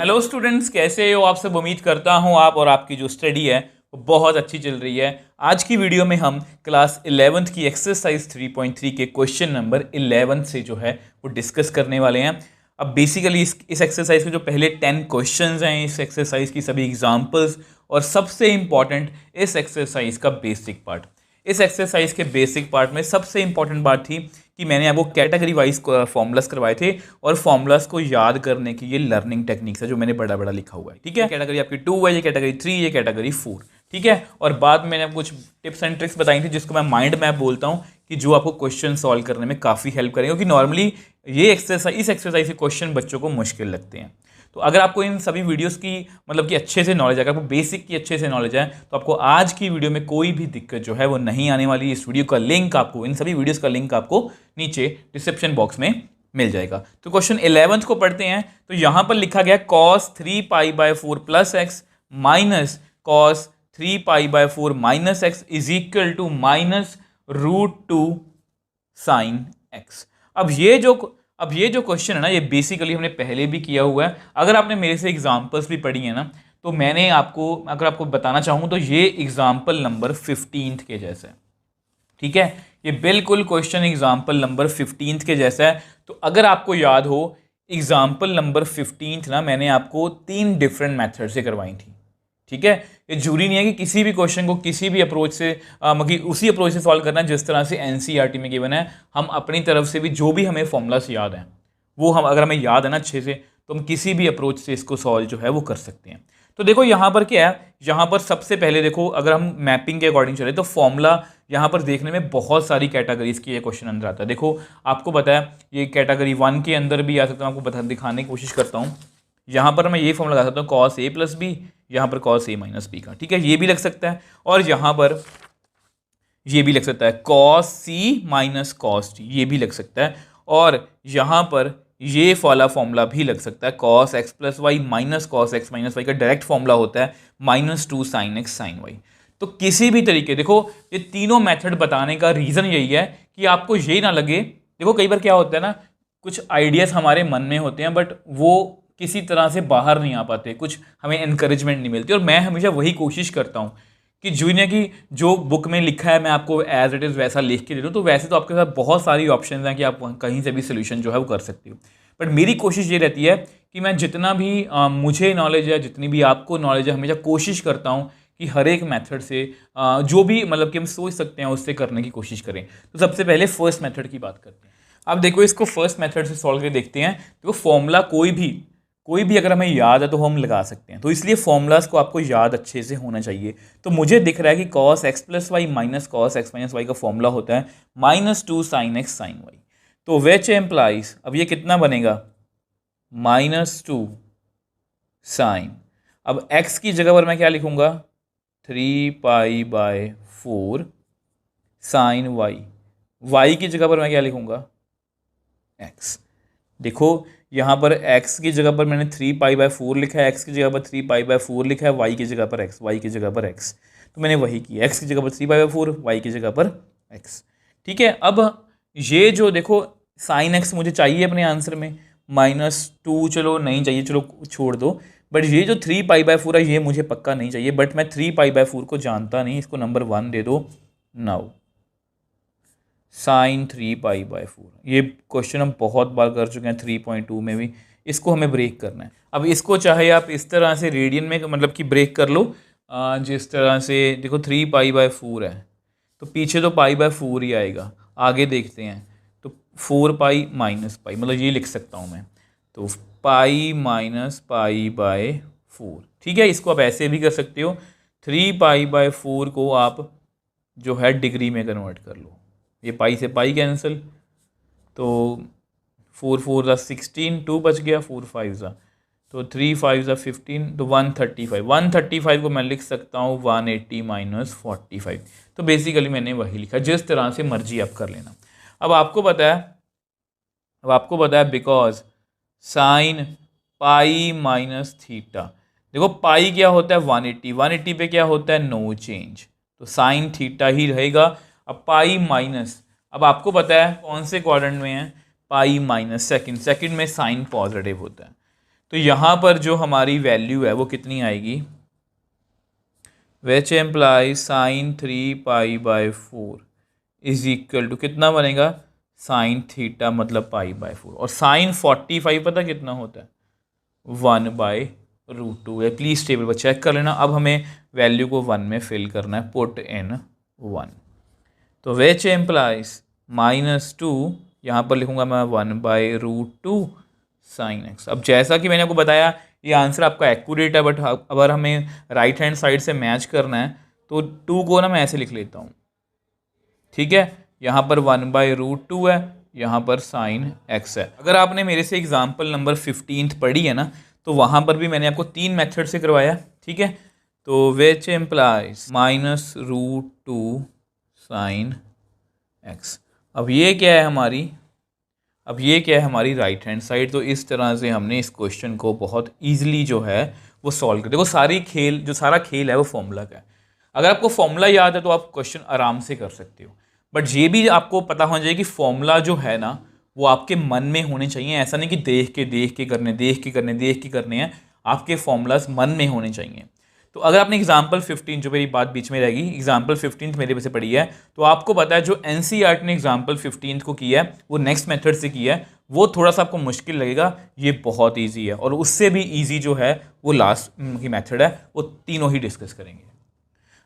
Hello students, कैसे हो आप सब। उम्मीद करता हूं आप और आपकी जो स्टडी है वो बहुत अच्छी चल रही है। आज की वीडियो में हम क्लास 11th की एक्सरसाइज 3.3 के क्वेश्चन नंबर 11 से जो है वो डिस्कस करने वाले हैं। अब बेसिकली इस एक्सरसाइज के जो पहले 10 क्वेश्चंस हैं, इस एक्सरसाइज की सभी एग्जांपल्स और सबसे इंपॉर्टेंट इस एक्सरसाइज का बेसिक पार्ट। इस एक्सरसाइज के बेसिक पार्ट में सबसे इंपॉर्टेंट बात थी कि मैंने आपको कैटेगरी वाइज फॉर्मूलास करवाए थे और फॉर्मूलास को याद करने की ये लर्निंग टेक्निक्स है जो मैंने बड़ा बड़ा लिखा हुआ है। ठीक है, कैटेगरी आपकी 2 है, ये कैटेगरी 3, ये कैटेगरी 4। ठीक है, और बाद में मैंने आपको कुछ टिप्स एंड ट्रिक्स बताई थी जिसको मैं माइंड मैप बोलता हूँ कि जो आपको क्वेश्चन सॉल्व करने में काफ़ी हेल्प करेंगे, क्योंकि नॉर्मली ये एक्सरसाइज इस एक्सरसाइज के क्वेश्चन बच्चों को मुश्किल लगते हैं। तो अगर आपको इन सभी वीडियोस की मतलब कि अच्छे से नॉलेज है, अगर आपको बेसिक की अच्छे से नॉलेज है, तो आपको आज की वीडियो में कोई भी दिक्कत जो है वो नहीं आने वाली। इस वीडियो का लिंक आपको, इन सभी वीडियोस का लिंक आपको नीचे डिस्क्रिप्शन बॉक्स में मिल जाएगा। तो क्वेश्चन 11th को पढ़ते हैं। तो यहां पर लिखा गया cos 3π/4 plus x minus cos 3π/4 minus x is equal to -√2 sin x। अब ये जो क्वेश्चन है ना, ये बेसिकली हमने पहले भी किया हुआ है। अगर आपने मेरे से एग्जांपल्स भी पढ़ी है ना, तो मैंने आपको, अगर आपको बताना चाहूँ तो ये एग्जांपल नंबर 15 के जैसा है। ठीक है, ये बिल्कुल क्वेश्चन एग्जांपल नंबर 15 के जैसा है। तो अगर आपको याद हो, एग्जांपल नंबर 15 ना मैंने आपको 3 डिफरेंट मेथड से करवाई थी। ठीक है, ये जरूरी नहीं है कि किसी भी क्वेश्चन को किसी भी अप्रोच से मतलब उसी अप्रोच से सॉल्व करना है जिस तरह से एनसीईआरटी में गिवन है। हम अपनी तरफ से भी जो भी हमें फॉर्मूलास याद हैं वो हम, अगर हमें याद है ना अच्छे से, तो हम किसी भी अप्रोच से इसको सॉल्व जो है वो कर सकते हैं। तो देखो यहाँ पर क्या है, यहाँ पर सबसे पहले देखो, अगर हम मैपिंग के अकॉर्डिंग चले तो फॉर्मूला यहाँ पर देखने में बहुत सारी कैटेगरीज की ये क्वेश्चन अंदर आता है। देखो आपको पता है ये कैटेगरी 1 के अंदर भी आ सकता हूँ, आपको दिखाने की कोशिश करता हूँ। यहाँ पर मैं ये फॉर्मूला लगा सकता हूँ cos a + b, यहाँ पर cos a - b का। ठीक है, ये भी लग सकता है, और यहाँ पर ये भी लग सकता है cos c - cos d, ये भी लग सकता है। और यहाँ पर ये वाला फॉर्मूला भी लग सकता है cos x + y - cos x - y का डायरेक्ट फॉर्मूला होता है -2 sin x sin y। तो किसी भी तरीके, देखो ये तीनों मेथड बताने का रीज़न यही है कि आपको ये ना लगे। देखो कई बार क्या होता है ना, कुछ आइडियाज़ हमारे मन में होते हैं बट वो किसी तरह से बाहर नहीं आ पाते, कुछ हमें इनकरेजमेंट नहीं मिलती। और मैं हमेशा वही कोशिश करता हूँ कि जूनियर की जो बुक में लिखा है मैं आपको एज इट इज़ वैसा लिख के दे दूँ। तो वैसे तो आपके साथ बहुत सारी ऑप्शंस हैं कि आप कहीं से भी सोल्यूशन जो है वो कर सकते हो, बट मेरी कोशिश ये रहती है कि मैं जितना भी मुझे नॉलेज है, जितनी भी आपको नॉलेज है, हमेशा कोशिश करता हूँ कि हर एक मेथड से जो भी मतलब कि हम सोच सकते हैं उससे करने की कोशिश करें। तो सबसे पहले फर्स्ट मेथड की बात करते हैं। अब देखो इसको फर्स्ट मेथड से सॉल्व करके देखते हैं। देखो फॉर्मूला कोई भी अगर हमें याद है तो हम लगा सकते हैं, तो इसलिए फॉर्मूलाज को आपको याद अच्छे से होना चाहिए। तो मुझे दिख रहा है कि cos x + y - cos x - y का फॉर्मूला होता है -2 sin x sin y। तो विच एम्प्लाइज, अब ये कितना बनेगा -2 साइन, अब x की जगह पर मैं क्या लिखूंगा 3π/4 साइन y की जगह पर मैं क्या लिखूंगा x। देखो यहाँ पर x की जगह पर मैंने 3π/4 लिखा है, x की जगह पर 3π/4 लिखा है, y की जगह पर x, तो मैंने वही किया, x की जगह पर 3π/4, y की जगह पर x। ठीक है, अब ये जो देखो साइन x मुझे चाहिए अपने आंसर में, -2 चलो नहीं चाहिए, चलो छोड़ दो। बट ये जो 3π/4 है ये मुझे पक्का नहीं चाहिए, बट मैं 3π/4 को जानता नहीं, इसको नंबर 1 दे दो। नाउ साइन 3π/4, ये क्वेश्चन हम बहुत बार कर चुके हैं 3.2 में भी। इसको हमें ब्रेक करना है। अब इसको चाहे आप इस तरह से रेडियन में मतलब कि ब्रेक कर लो, जिस तरह से देखो 3π/4 है तो पीछे तो π/4 ही आएगा। आगे देखते हैं तो 4π - π, मतलब ये लिख सकता हूँ मैं, तो π - π/4। ठीक है, इसको आप ऐसे भी कर सकते हो, 3π/4 को आप जो है डिग्री में कन्वर्ट कर लो, ये पाई से पाई कैंसिल, तो 4 4 ज़ा 16, 2 बच गया, 4 5 ज़ा, तो 3 5 ज़ा 15, तो 135 को मैं लिख सकता हूँ 180 - 45। तो बेसिकली मैंने वही लिखा, जिस तरह से मर्जी आप कर लेना। अब आपको पता है because sine pi minus theta, देखो पाई क्या होता है 180 पे क्या होता है नो चेंज, तो साइन थीटा ही रहेगा। अब पाई माइनस, अब आपको पता है कौन से क्वाड्रेंट में है, पाई माइनस सेकंड में साइन पॉजिटिव होता है। तो यहाँ पर जो हमारी वैल्यू है वो कितनी आएगी, which employ sine 3π/4 is equal to कितना बनेगा, साइन थीटा मतलब π/4। और साइन 45 पता कितना होता है, 1/√2 है। प्लीज़ टेबल पर चेक कर लेना। अब हमें वैल्यू को 1 में फिल करना है, पुट इन 1। तो विच एम्प्लाइज -2, यहाँ पर लिखूंगा मैं 1/√2 साइन x। अब जैसा कि मैंने आपको बताया ये आंसर आपका एक्यूरेट है, बट अगर हमें राइट हैंड साइड से मैच करना है तो 2 को ना मैं ऐसे लिख लेता हूँ, ठीक है। यहाँ पर 1/√2 है, यहाँ पर साइन x है। अगर आपने मेरे से एग्जाम्पल नंबर 15 पढ़ी है ना, तो वहाँ पर भी मैंने आपको 3 मेथड से करवाया, ठीक है। तो विच एम्प्लाइज -√2 साइन x। अब ये क्या है हमारी राइट हैंड साइड। तो इस तरह से हमने इस क्वेश्चन को बहुत ईजिली जो है वो सॉल्व कर। देखो सारा खेल है वो फॉर्मूला का है। अगर आपको फॉर्मूला याद है तो आप क्वेश्चन आराम से कर सकते हो, बट ये भी आपको पता होना चाहिए कि फॉर्मूला जो है ना वो आपके मन में होने चाहिए। ऐसा नहीं कि देख के करने हैं, आपके फॉर्मूलाज मन में होने चाहिए। तो अगर आपने एग्जाम्पल 15, जो मेरी बात बीच में रहेगी, एग्जाम्पल 15 मेरे से पढ़ी है, तो आपको पता है जो एनसीईआरटी ने एग्जाम्पल 15 को किया है वो नेक्स्ट मेथड से किया है, वो थोड़ा सा आपको मुश्किल लगेगा। ये बहुत ईजी है, और उससे भी ईजी जो है वो लास्ट की मेथड है, वो तीनों ही डिस्कस करेंगे।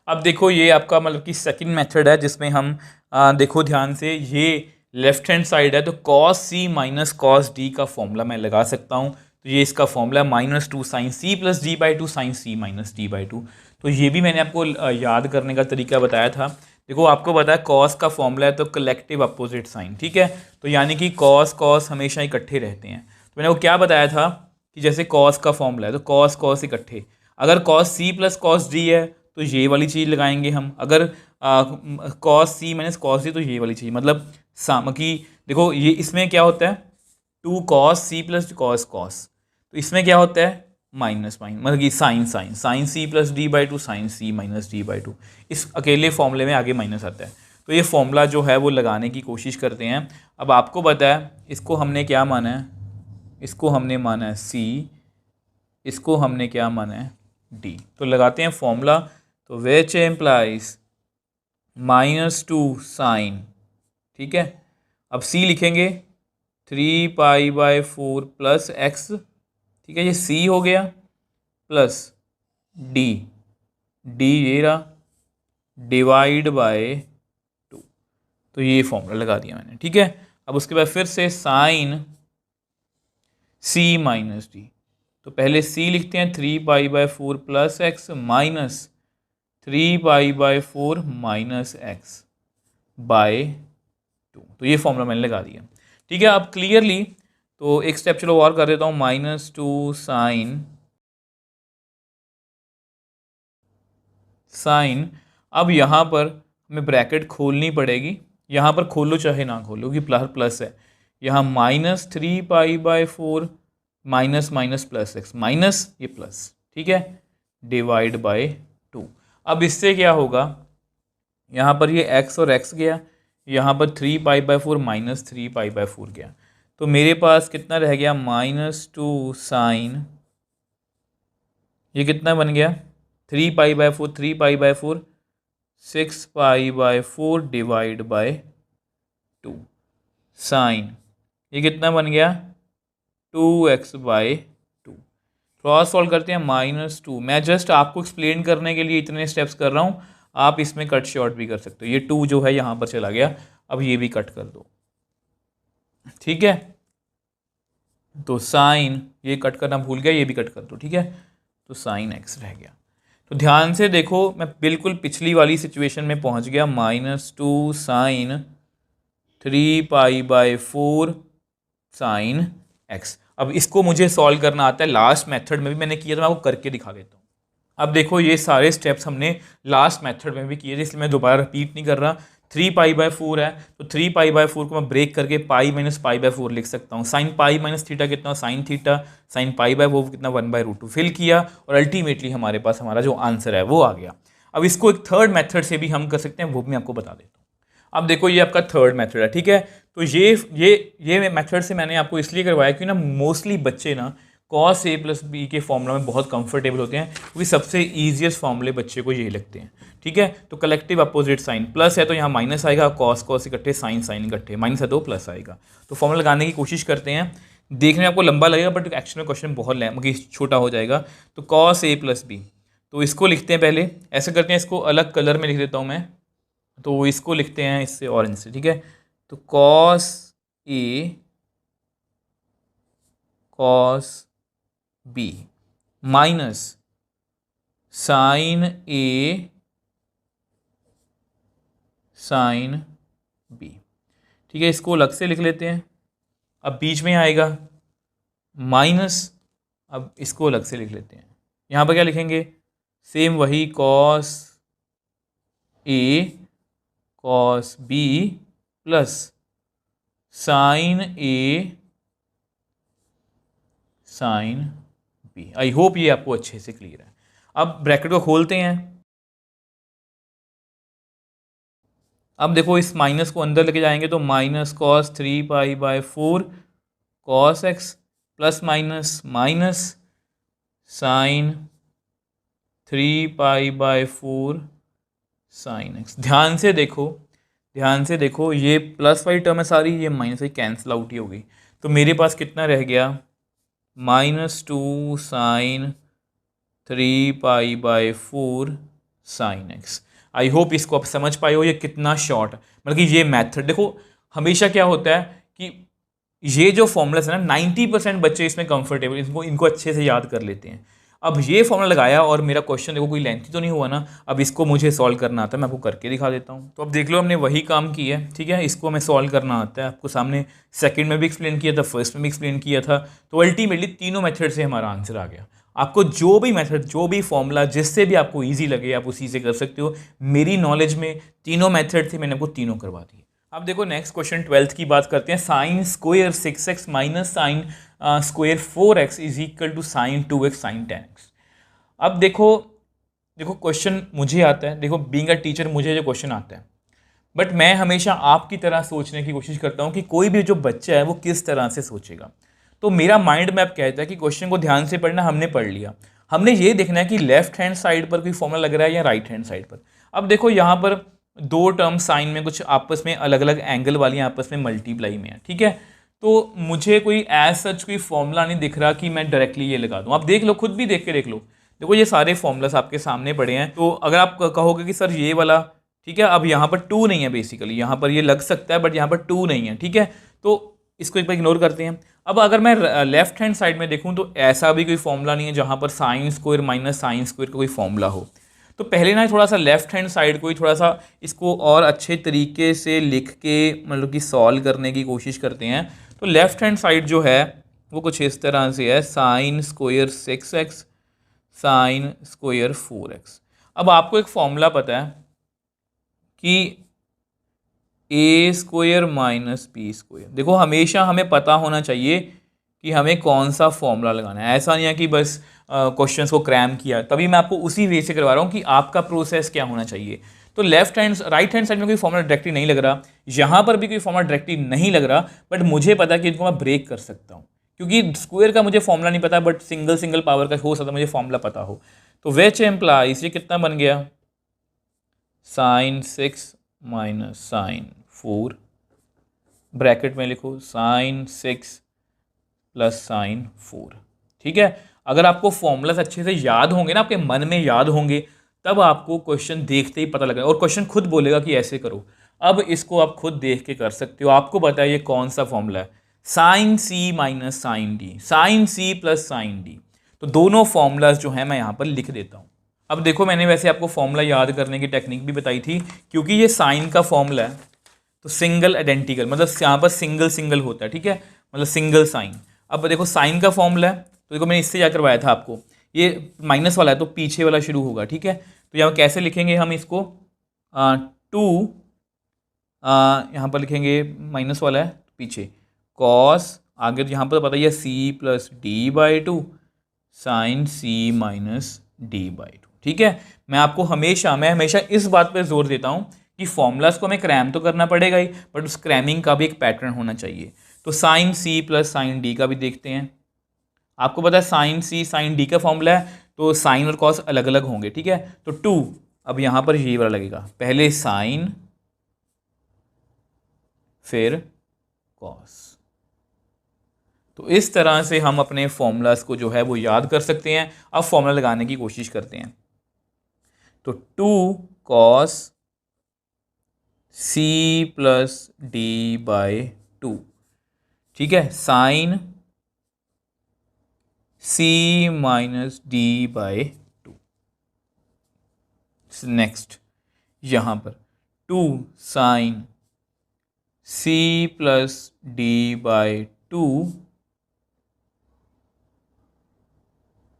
अब देखो ये आपका मतलब कि सेकंड मेथड है, जिसमें हम देखो ध्यान से, ये लेफ्ट हैंड साइड है, तो cos c minus cos d का फॉर्मूला मैं लगा सकता हूँ। तो ये इसका formula -2 sine c plus d/2 sine c minus d/2। तो ये भी मैंने आपको याद करने का तरीका बताया था। देखो आपको पता है cos का फॉर्मूला है तो कलेक्टिव अपोजिट साइन, ठीक है। तो यानी कि cos हमेशा इकट्ठे रहते हैं। तो मैंने वो क्या बताया था कि जैसे cos का फॉर्मूला है तो cos इकट्ठे, अगर cos c plus cos d है तो ये वाली चीज़ लगाएंगे हम। अगर cos c minus cos d तो ये वाली चीज़, मतलब कि देखो ये इसमें क्या होता है 2 cos c प्लस cos, तो इसमें क्या होता है माइनस मतलब कि sine c plus d/2 sine c minus d/2। इस अकेले फॉर्मूले में आगे माइनस आता है। तो ये फॉर्मूला जो है वो लगाने की कोशिश करते हैं। अब आपको पता है इसको हमने क्या माना है, इसको हमने माना है c, इसको हमने क्या माना है d। तो लगाते हैं फॉर्मूला। तो विच एम्प्लाइज -2 साइन, ठीक है। अब c लिखेंगे 3π/4 प्लस x, ठीक है, ये c हो गया, प्लस d ये रहा, डिवाइड बाय 2। तो ये फॉर्मूला लगा दिया मैंने, ठीक है। अब उसके बाद फिर से साइन c माइनस d। तो पहले c लिखते हैं 3π/4 plus x minus 3π/4 minus x by 2। तो ये फॉर्मूला मैंने लगा दिया, ठीक है। अब क्लियरली तो एक स्टेप चलो और कर देता हूँ, -2 साइन। अब यहाँ पर हमें ब्रैकेट खोलनी पड़ेगी, यहाँ पर खोलो चाहे ना खोलो कि प्लस है। यहाँ -3π/4 माइनस प्लस x, माइनस ये प्लस, ठीक है, डिवाइड बाय 2। अब इससे क्या होगा, यहाँ पर ये x और x गया, यहाँ पर 3π/4 माइनस 3π/4 गया। तो मेरे पास कितना रह गया -2 साइन, ये कितना बन गया 3π/4 6π/4 डिवाइड बाय 2 साइन, ये कितना बन गया 2x/2। क्रॉस सॉल्व करते हैं -2। मैं जस्ट आपको एक्सप्लेन करने के लिए इतने स्टेप्स कर रहा हूँ, आप इसमें कट शॉर्ट भी कर सकते हो। ये 2 जो है यहाँ पर चला गया, अब ये भी कट कर दो, ठीक है। तो साइन, ये कट करना भूल गया, ये भी कट कर दो, ठीक है। तो साइन x रह गया। तो ध्यान से देखो मैं बिल्कुल पिछली वाली सिचुएशन में पहुंच गया, -2 साइन 3π/4 साइन x। अब इसको मुझे सॉल्व करना आता है, लास्ट मेथड में भी मैंने किया, तो मैं आपको करके दिखा देता हूँ। अब देखो ये सारे स्टेप्स हमने लास्ट मेथड में भी किए थे, इसलिए मैं दोबारा रिपीट नहीं कर रहा। 3π/4 है तो 3π/4 को मैं ब्रेक करके पाई माइनस π/4 लिख सकता हूँ। साइन पाई माइनस थीटा कितना, साइन थीटा, साइन π/4 कितना 1/√2 फिल किया, और अल्टीमेटली हमारे पास हमारा जो आंसर है वो आ गया। अब इसको एक थर्ड मेथड से भी हम कर सकते हैं, वो भी मैं आपको बता देता हूँ। अब देखो ये आपका थर्ड मेथड है, ठीक है। तो ये मेथड से मैंने आपको इसलिए करवाया कि ना मोस्टली बच्चे ना कॉस ए प्लस बी के फॉर्मूला में बहुत कंफर्टेबल होते हैं, क्योंकि सबसे ईजिएस्ट फॉर्मूले बच्चे को यही लगते हैं। ठीक है, तो कलेक्टिव अपोजिट साइन प्लस है तो यहाँ माइनस आएगा, कॉस कॉस इकट्ठे, साइन साइन इकट्ठे, माइनस है तो प्लस आएगा। तो फॉर्मूला लगाने की कोशिश करते हैं, देखने में आपको लंबा लगेगा बट एक्चुअल में क्वेश्चन बहुत छोटा हो जाएगा। तो कॉस ए प्लस बी, तो इसको लिखते हैं पहले, ऐसे करते हैं, इसको अलग कलर में लिख देता हूँ मैं, तो इसको लिखते हैं इससे ऑरेंज से। ठीक है, तो cos A cos B minus sign A sine B. ठीक है, इसको अलग से लिख लेते हैं। अब बीच में आएगा माइनस, अब इसको अलग से लिख लेते हैं। यहाँ पर क्या लिखेंगे, सेम वही cos A cos B plus sine A sine B. I hope ये आपको अच्छे से क्लियर है। अब ब्रैकेट को खोलते हैं। अब देखो इस माइनस को अंदर लेके जाएंगे तो minus cos 3π/4 cos x plus minus minus sine 3π/4 sine x. ध्यान से देखो, ये प्लस वाली टर्म है सारी, ये माइनस वाली कैंसिल आउट ही हो गई। तो मेरे पास कितना रह गया, -2 sine 3π/4 sine x. I hope इसको आप समझ पाए हो। ये कितना शॉर्ट, मतलब कि ये मेथड देखो, हमेशा क्या होता है कि ये जो फॉर्मूलास है ना, 90% बच्चे इसमें कंफर्टेबल, इनको अच्छे से याद कर लेते हैं। अब ये फॉर्मूला लगाया और मेरा क्वेश्चन देखो कोई लेंथी तो नहीं हुआ ना। अब इसको मुझे सॉल्व करना आता है, मैं आपको करके दिखा देता हूँ। तो अब देख लो, हमने वही काम किया है। ठीक है, इसको हमें सॉल्व करना आता है। आपको सामने सेकंड में भी एक्सप्लेन किया था, फर्स्ट में भी एक्सप्लेन किया था। तो अल्टीमेटली तीनों मेथड से हमारा आंसर आ गया। आपको जो भी मेथड, जो भी फॉर्मूला जिससे भी आपको ईजी लगे आप उसी से कर सकते हो। मेरी नॉलेज में तीनों मेथड थे, मैंने आपको तीनों करवा दिए। अब देखो नेक्स्ट क्वेश्चन 12th की बात करते हैं। Sine square 6x minus sine square 4x is equal to sine 2x sine 10x। अब देखो क्वेश्चन मुझे आता है, देखो बीइंग अ टीचर मुझे जो क्वेश्चन आता है, बट मैं हमेशा आपकी तरह सोचने की कोशिश करता हूँ कि कोई भी जो बच्चा है वो किस तरह से सोचेगा। तो मेरा माइंड मैप कहता है कि क्वेश्चन को ध्यान से पढ़ना, हमने पढ़ लिया, हमने ये देखना है कि लेफ्ट हैंड साइड पर कोई फॉर्मूला लग रहा है या राइट हैंड साइड पर। अब देखो यहाँ पर दो टर्म साइन में कुछ आपस में अलग अलग एंगल वाली आपस में मल्टीप्लाई में है। ठीक है, तो मुझे कोई एज सच कोई फॉर्मूला नहीं दिख रहा कि मैं डायरेक्टली ये लगा दूँ। आप देख लो, खुद भी देख के देख लो, देखो ये सारे फॉर्मूलास आपके सामने पड़े हैं। तो अगर आप कहोगे कि सर ये वाला, ठीक है, अब यहाँ पर 2 नहीं है, बेसिकली यहाँ पर ये लग सकता है बट यहाँ पर 2 नहीं है। ठीक है, तो इसको एक बार इग्नोर करते हैं। अब अगर मैं लेफ्ट हैंड साइड में देखूँ तो ऐसा भी कोई फॉर्मूला नहीं है जहाँ पर sine square minus sine square का कोई फॉर्मूला हो। तो पहले ना थोड़ा सा लेफ्ट हैंड साइड को ही थोड़ा सा इसको और अच्छे तरीके से लिख के मतलब कि सॉल्व करने की कोशिश करते हैं। तो लेफ्ट हैंड साइड जो है वो कुछ इस तरह से है, sign square 6x sign square 4x। अब आपको एक फॉर्मूला पता है कि ए स्क्वायर माइनस बी स्क्वायर। देखो हमेशा हमें पता होना चाहिए कि हमें कौन सा फॉर्मूला लगाना है। ऐसा नहीं है कि बस क्वेश्चंस को क्रैम किया, तभी मैं आपको उसी वे से करवा रहा हूँ कि आपका प्रोसेस क्या होना चाहिए। तो left hand right hand side में कोई फॉर्मूला डायरेक्टली नहीं लग रहा, यहाँ पर भी कोई फॉर्मूला डायरेक्टली नहीं लग रहा, बट मुझे पता है कि इनको मैं ब्रेक कर सकता हूँ, क्योंकि स्क्वायर का मुझे फॉर्मूला नहीं पता बट सिंगल पावर का हो सकता मुझे फॉर्मूला पता हो। तो विच एम्प्लाइज, ये कितना बन गया, साइन 6 माइनस साइन 4, ब्रैकेट में लिखो साइन 6 प्लस साइन 4। ठीक है, अगर आपको फॉर्मूलास अच्छे से याद होंगे ना, आपके मन में याद होंगे, तब आपको क्वेश्चन देखते ही पता लगेगा और क्वेश्चन खुद बोलेगा कि ऐसे करो। अब इसको आप खुद देख के कर सकते हो। आपको पता है ये कौन सा फॉर्मूला है, sine C minus sine D, sine C plus sine D. तो दोनों फॉर्मूलाज जो हैं मैं यहाँ पर लिख देता हूँ। अब देखो मैंने वैसे आपको फॉर्मूला याद करने की टेक्निक भी बताई थी, क्योंकि ये साइन का फॉर्मूला है तो सिंगल आइडेंटिकल, मतलब यहाँ पर सिंगल होता है। ठीक है, मतलब सिंगल साइन। अब देखो साइन का फॉर्मूला है, तो देखो मैंने इससे क्या करवाया था आपको, ये माइनस वाला है तो पीछे वाला शुरू होगा। ठीक है, तो यहाँ कैसे लिखेंगे हम इसको, 2 यहाँ पर लिखेंगे, माइनस वाला है पीछे, कॉस, आगे यहाँ पर पता ही है C plus D by 2 sine C minus D by 2। ठीक है, मैं हमेशा इस बात पर जोर देता हूँ कि फॉर्मूलाज को हमें क्रैम तो करना पड़ेगा ही, बट उस क्रैमिंग का भी एक पैटर्न होना चाहिए। तो sine C plus sine D का भी देखते हैं। आपको पता है साइन सी साइन डी का फॉर्मूला है, तो साइन और कॉस अलग अलग होंगे, ठीक है। तो 2, अब यहाँ पर ये वाला लगेगा, पहले साइन फिर कॉस। तो इस तरह से हम अपने फॉर्मूलाज को जो है वो याद कर सकते हैं। अब फॉर्मूला लगाने की कोशिश करते हैं। तो 2 cos c plus D by 2, ठीक है, sine c minus D by 2। Next यहाँ पर 2 sine c plus D by 2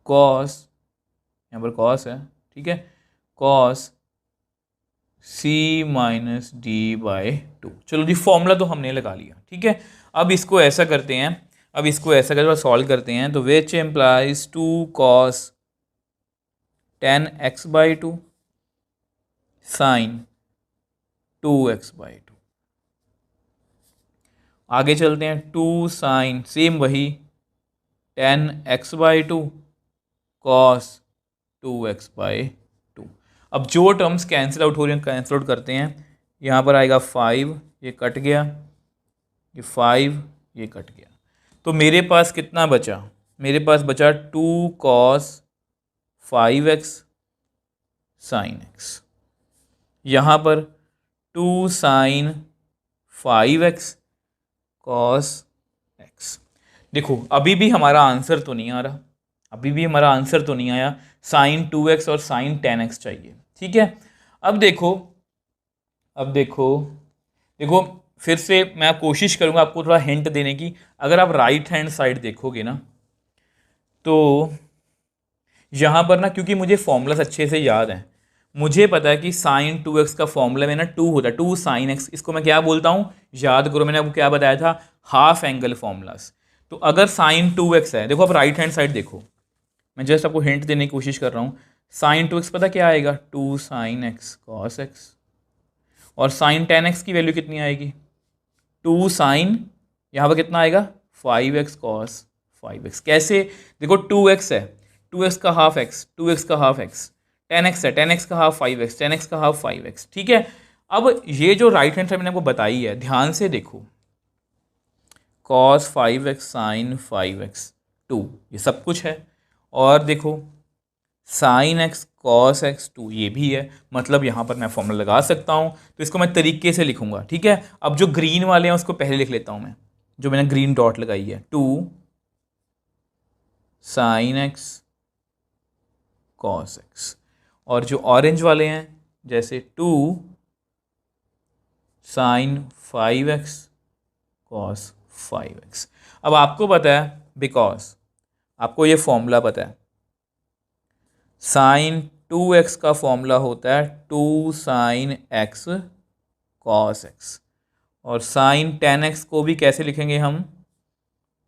cos, यहाँ पर कॉस है, ठीक है, cos c minus D by 2। चलो जी, फॉर्मूला तो हमने लगा लिया, ठीक है। अब इसको ऐसा करते हैं, अब इसको ऐसा करके सॉल्व करते हैं। तो which implies 2 cos 10x by 2 sine 2x by 2। आगे चलते हैं, 2 साइन सेम वही 10x by 2 cos 2x by 2। अब जो टर्म्स कैंसिल आउट हो रही हैं कैंसिल आउट करते हैं। यहाँ पर आएगा 5, ये कट गया, ये 5 ये कट गया। तो मेरे पास कितना बचा, मेरे पास बचा 2 cos 5x साइन x। यहाँ पर 2 साइन 5x cos x। देखो अभी भी हमारा आंसर तो नहीं आ रहा, अभी भी हमारा आंसर तो नहीं आया। साइन 2x और साइन 10x चाहिए, ठीक है। अब देखो, अब देखो देखो फिर से मैं कोशिश करूंगा आपको थोड़ा हिंट देने की। अगर आप राइट हैंड साइड देखोगे ना, तो यहाँ पर ना, क्योंकि मुझे फॉर्मूलास अच्छे से याद हैं, मुझे पता है कि साइन 2x का फॉर्मूला में ना 2 होता है, 2 साइन x। इसको मैं क्या बोलता हूँ, याद करो, मैंने आपको क्या बताया था, हाफ एंगल फॉर्मूलास। तो अगर साइन 2x है, देखो आप राइट हैंड साइड देखो, मैं जस्ट आपको हिंट देने की कोशिश कर रहा हूँ। साइन 2x पता क्या आएगा, 2 साइन x cos x। और साइन 10x की वैल्यू कितनी आएगी, 2 साइन, यहाँ पर कितना आएगा 5x cos 5x। कैसे, देखो 2x है, 2x का हाफ x, 2x का हाफ x, 10x है, 10x का हाफ 5x, 10x का हाफ 5x, ठीक है। अब ये जो राइट हैंड साइड मैंने आपको बताई है, ध्यान से देखो, cos 5x साइन 5x 2, ये सब कुछ है। और देखो साइन x cos x 2 ये भी है, मतलब यहाँ पर मैं फॉर्मूला लगा सकता हूँ। तो इसको मैं तरीके से लिखूंगा, ठीक है। अब जो ग्रीन वाले हैं उसको पहले लिख लेता हूँ मैं, जो मैंने ग्रीन डॉट लगाई है, 2 साइन x cos x। और जो ऑरेंज वाले हैं, जैसे 2 साइन 5x cos 5x। अब आपको पता है, बिकॉज आपको ये फॉर्मूला पता है, साइन 2x का फॉर्मूला होता है 2 साइन x cos x। और साइन 10x को भी कैसे लिखेंगे हम,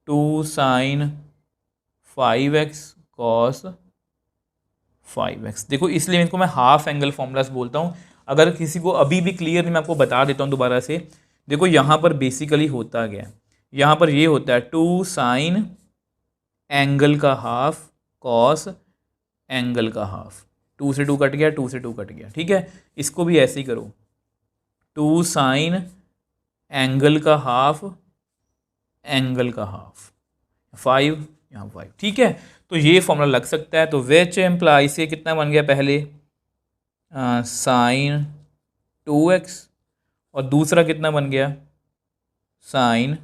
2 साइन 5x cos 5x। देखो इसलिए इनको मैं हाफ एंगल फॉर्मूलास बोलता हूँ। अगर किसी को अभी भी क्लियर नहीं, मैं आपको बता देता हूँ दोबारा से। देखो यहाँ पर बेसिकली होता क्या है, यहाँ पर ये होता है 2 साइन एंगल का हाफ कॉस एंगल का हाफ, 2 से 2 कट गया, 2 से 2 कट गया, ठीक है। इसको भी ऐसे ही करो, 2 साइन एंगल का हाफ एंगल का हाफ, 5 यहाँ 5, ठीक है। तो ये फॉर्मूला लग सकता है। तो विच एम्प्लाई से कितना बन गया, पहले साइन 2x और दूसरा कितना बन गया, साइन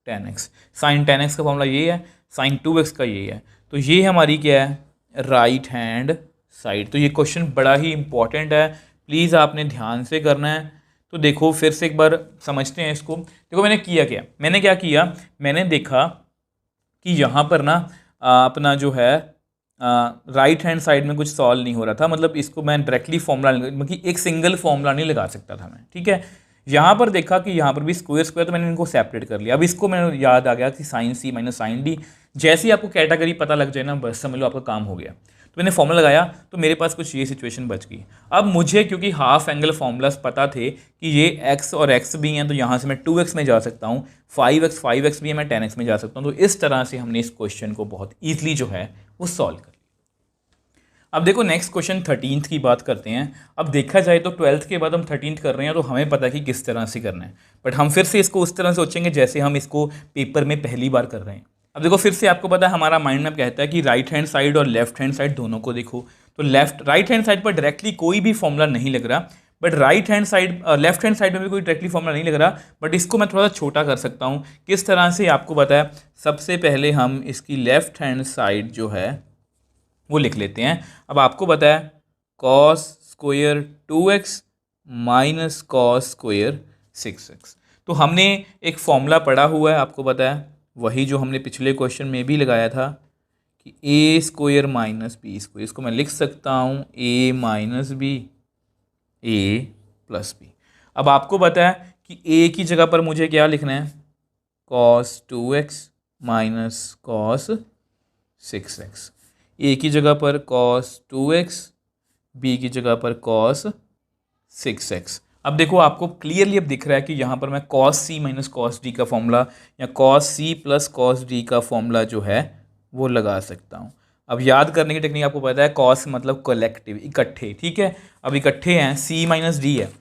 10x। साइन 10x का फॉर्मूला ये है, साइन 2x का ये है। तो ये हमारी क्या है, राइट हैंड साइड। तो ये क्वेश्चन बड़ा ही इंपॉर्टेंट है, प्लीज़ आपने ध्यान से करना है। तो देखो फिर से एक बार समझते हैं इसको। देखो मैंने किया क्या, मैंने क्या किया, मैंने देखा कि यहाँ पर ना अपना जो है राइट हैंड साइड में कुछ सॉल्व नहीं हो रहा था, मतलब इसको मैं डायरेक्टली फॉर्मूला, मतलब एक सिंगल फॉर्मूला नहीं लगा सकता था मैं, ठीक है। यहाँ पर देखा कि यहाँ पर भी स्क्वायर स्क्वायर, तो मैंने इनको सेपरेट कर लिया। अब इसको मैंने याद आ गया कि sign C minus sine D. जैसे ही आपको कैटेगरी पता लग जाए ना, बस समझ लो आपका काम हो गया। तो मैंने फॉर्मूला लगाया तो मेरे पास कुछ ये सिचुएशन बच गई। अब मुझे क्योंकि हाफ एंगल फॉर्मूलाज पता थे कि ये x और x भी हैं, तो यहाँ से मैं 2x में जा सकता हूँ, 5x भी है, मैं 10x में जा सकता हूँ। तो इस तरह से हमने इस क्वेश्चन को बहुत ईजिली जो है वो सॉल्व कर लिया। अब देखो नेक्स्ट क्वेश्चन 13th की बात करते हैं। अब देखा जाए तो 12th के बाद हम 13th कर रहे हैं, तो हमें पता है कि किस तरह से करना है, बट हम फिर से इसको उस तरह से सोचेंगे जैसे हम इसको पेपर में पहली बार कर रहे हैं। अब देखो फिर से आपको पता है हमारा माइंड मैप कहता है कि राइट हैंड साइड और लेफ्ट हैंड साइड दोनों को देखो। तो राइट हैंड साइड पर डायरेक्टली कोई भी फॉर्मूला नहीं लग रहा, but right hand side left hand side में भी कोई डायरेक्टली फॉर्मूला नहीं लग रहा, बट इसको मैं थोड़ा सा छोटा कर सकता हूँ। किस तरह से आपको पता है, सबसे पहले हम इसकी लेफ्ट हैंड साइड जो है वो लिख लेते हैं। अब आपको पता है cos square 2x minus cos square 6x। तो हमने एक फॉर्मूला पढ़ा हुआ है, आपको पता है वही जो हमने पिछले क्वेश्चन में भी लगाया था कि ए स्क्वायर माइनस बी स्क्वायर। इसको मैं लिख सकता हूँ ए माइनस बी ए प्लस बी। अब आपको पता है कि ए की जगह पर मुझे क्या लिखना है, cos 2x minus cos 6x। ए की जगह पर cos 2x, बी की जगह पर cos 6x। अब देखो आपको क्लियरली अब दिख रहा है कि यहाँ पर मैं cos c minus cos d का फॉर्मूला या cos c plus cos d का फॉर्मूला जो है वो लगा सकता हूँ। अब याद करने की टेक्निक आपको पता है, cos मतलब कलेक्टिव, इकट्ठे, ठीक है। अब इकट्ठे हैं, c माइनस डी है,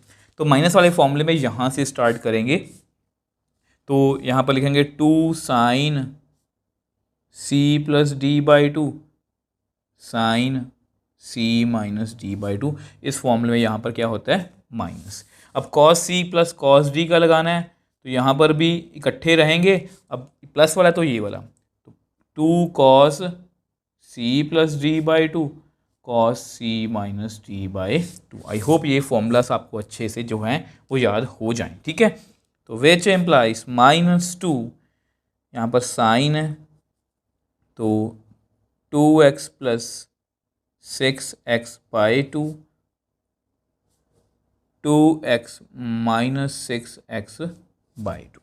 तो माइनस वाले फॉर्मूले में यहाँ से स्टार्ट करेंगे। तो यहाँ पर लिखेंगे 2 sine c plus D by 2 sine c minus D by 2। इस फॉर्मूले में यहाँ पर क्या होता है, माइनस। अब cos c plus cos d का लगाना है, तो यहाँ पर भी इकट्ठे रहेंगे। अब प्लस वाला तो ये वाला, तो 2 cos c plus D by 2 cos c minus D by 2। I hope ये फॉर्मूलास आपको अच्छे से जो हैं वो याद हो जाएं, ठीक है। तो विच एम्प्लाइज -2, यहाँ पर साइन है तो 2x plus 6x by 2, 2x minus 6x by 2। तो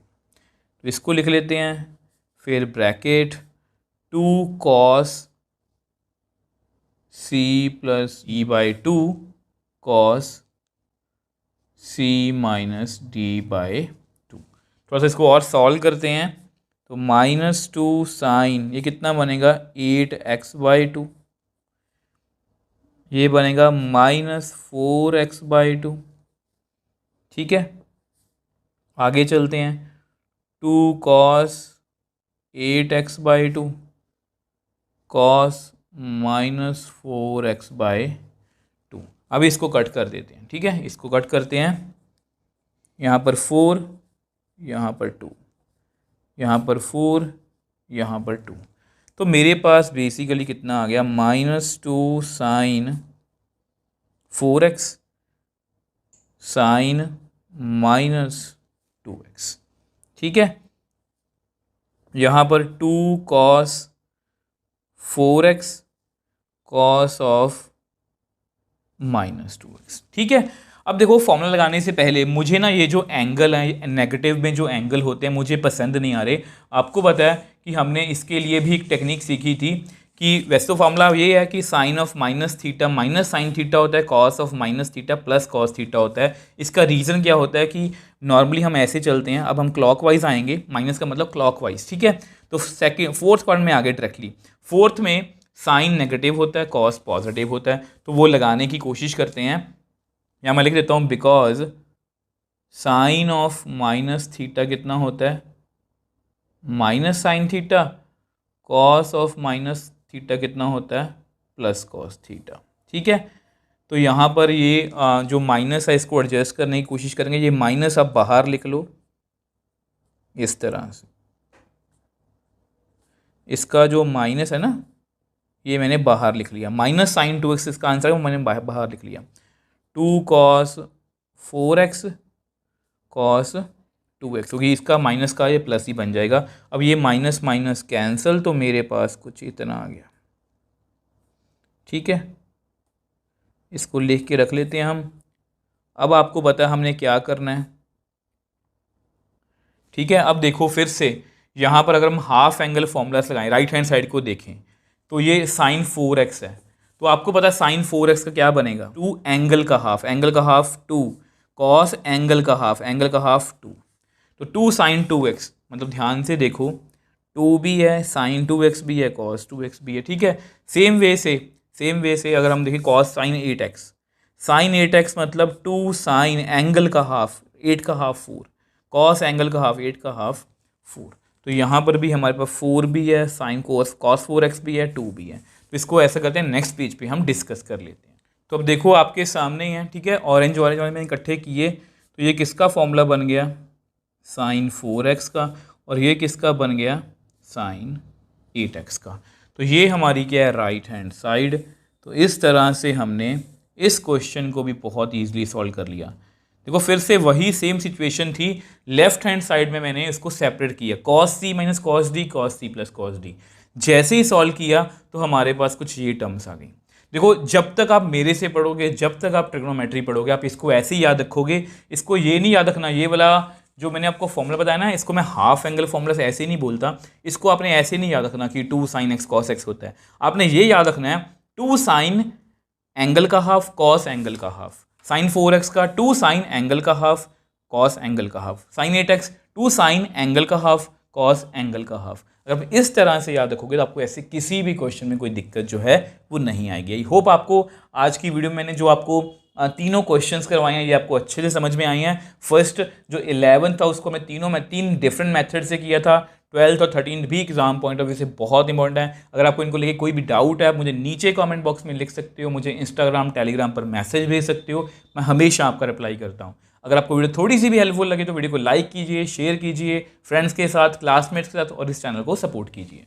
इसको लिख लेते हैं, फिर bracket 2 cos c plus E by 2 cos c minus D by 2। थोड़ा सा इसको और सॉल्व करते हैं, तो -2 साइन, ये कितना बनेगा 8x बाई 2, ये बनेगा -4x बाई 2, ठीक है। आगे चलते हैं, 2 cos 8x by 2 cos -4x by 2। अब इसको कट कर देते हैं, ठीक है, इसको कट करते हैं। यहाँ पर 4, यहाँ पर 2, यहाँ पर 4, यहाँ पर 2। तो मेरे पास बेसिकली कितना आ गया, -2 साइन 4x साइन -2x, ठीक है। यहाँ पर 2 cos 4x cos of -2x, ठीक है। अब देखो फॉर्मूला लगाने से पहले मुझे ना ये जो एंगल है, नेगेटिव में जो एंगल होते हैं मुझे पसंद नहीं आ रहे। आपको पता है कि हमने इसके लिए भी एक टेक्निक सीखी थी कि वैसे तो फॉर्मूला ये है कि sine of minus theta minus sine theta होता है, cos of minus theta plus cos theta होता है। इसका रीज़न क्या होता है कि नॉर्मली हम ऐसे चलते हैं, अब हम क्लॉकवाइज आएंगे, माइनस का मतलब क्लॉकवाइज, ठीक है। तो फोर्थ पार्ट में आगे डायरेक्टली, फोर्थ में साइन नेगेटिव होता है, कॉस पॉजिटिव होता है, तो वो लगाने की कोशिश करते हैं। यहाँ मैं लिख देता हूँ, because sign of minus theta कितना होता है, minus sine theta, cos of minus theta कितना होता है, प्लस कॉस थीटा, ठीक है। तो यहाँ पर ये जो माइनस है इसको एडजस्ट करने की कोशिश करेंगे। ये माइनस आप बाहर लिख लो इस तरह से, इसका जो माइनस है ना ये मैंने बाहर लिख लिया, माइनस साइन 2x इसका आंसर है, मैंने बाहर लिख लिया। 2 cos 4x cos 2x, क्योंकि इसका माइनस का ये प्लस ही बन जाएगा। अब ये माइनस माइनस कैंसिल, तो मेरे पास कुछ इतना आ गया, ठीक है। इसको लिख के रख लेते हैं हम। अब आपको पता है हमने क्या करना है, ठीक है। अब देखो फिर से यहाँ पर अगर हम हाफ एंगल फॉर्मूलास लगाएं, राइट हैंड साइड को देखें, तो ये साइन 4x है, तो आपको पता है साइन 4x का क्या बनेगा, 2 एंगल का हाफ, एंगल का हाफ 2, कॉस एंगल का हाफ, एंगल का हाफ 2, तो 2 साइन 2x, मतलब ध्यान से देखो 2 भी है, साइन 2x भी है, कॉस 2x भी है, ठीक है। सेम वे से अगर हम देखें cos sine 8x, sign 8x मतलब 2 साइन एंगल का हाफ 8 का हाफ 4, कॉस एंगल का हाफ 8 का हाफ 4, तो यहाँ पर भी हमारे पास 4 भी है, साइन कॉस 4x भी है, 2 भी है। तो इसको ऐसा करते हैं, नेक्स्ट पेज पे हम डिस्कस कर लेते हैं। तो अब देखो आपके सामने ही है, ठीक है, ऑरेंज वाले मैंने इकट्ठे किए, तो ये किसका फॉर्मूला बन गया, साइन 4x का, और ये किसका बन गया, साइन 8x का। तो ये हमारी क्या है, राइट हैंड साइड। तो इस तरह से हमने इस क्वेश्चन को भी बहुत ईजिली सॉल्व कर लिया। देखो फिर से वही सेम सिचुएशन थी, लेफ्ट हैंड साइड में मैंने इसको सेपरेट किया, cos C minus cos D, cos C plus cos D. जैसे ही सॉल्व किया तो हमारे पास कुछ ये टर्म्स आ गई। देखो जब तक आप मेरे से पढ़ोगे, जब तक आप ट्रिग्नोमेट्री पढ़ोगे, आप इसको ऐसे ही याद रखोगे। इसको ये नहीं याद रखना, ये वाला जो मैंने आपको फॉर्मूला बताया ना, इसको मैं हाफ एंगल फॉर्मूला से ऐसे नहीं बोलता, इसको आपने ऐसे नहीं याद रखना कि 2 साइन एक्स कॉस एक्स होता है। आपने ये याद रखना है 2 साइन एंगल का हाफ, कॉस एंगल का हाफ, साइन 4x का 2 साइन एंगल का हाफ, कॉस एंगल का half, sine 8x 2 sine angle का हाफ, कॉस एंगल का हाफ। अगर आप इस तरह से याद रखोगे तो आपको ऐसे किसी भी क्वेश्चन में कोई दिक्कत जो है वो नहीं आएगी। आई होप आपको आज की वीडियो में मैंने जो आपको तीनों क्वेश्चंस करवाए हैं ये आपको अच्छे से समझ में आई हैं। फर्स्ट जो 11th था उसको मैं तीन डिफरेंट मेथड से किया था। 12th और 13th भी एग्जाम पॉइंट ऑफ व्यू से बहुत इंपॉर्टेंट है। अगर आपको इनको लेके कोई भी डाउट है आप मुझे नीचे कमेंट बॉक्स में लिख सकते हो, मुझे इंस्टाग्राम टेलीग्राम पर मैसेज भेज सकते हो, मैं हमेशा आपका रिप्लाई करता हूँ। अगर आपको वीडियो थोड़ी सी भी हेल्पफुल लगे तो वीडियो को लाइक कीजिए, शेयर कीजिए फ्रेंड्स के साथ, क्लासमेट्स के साथ, और इस चैनल को सपोर्ट कीजिए।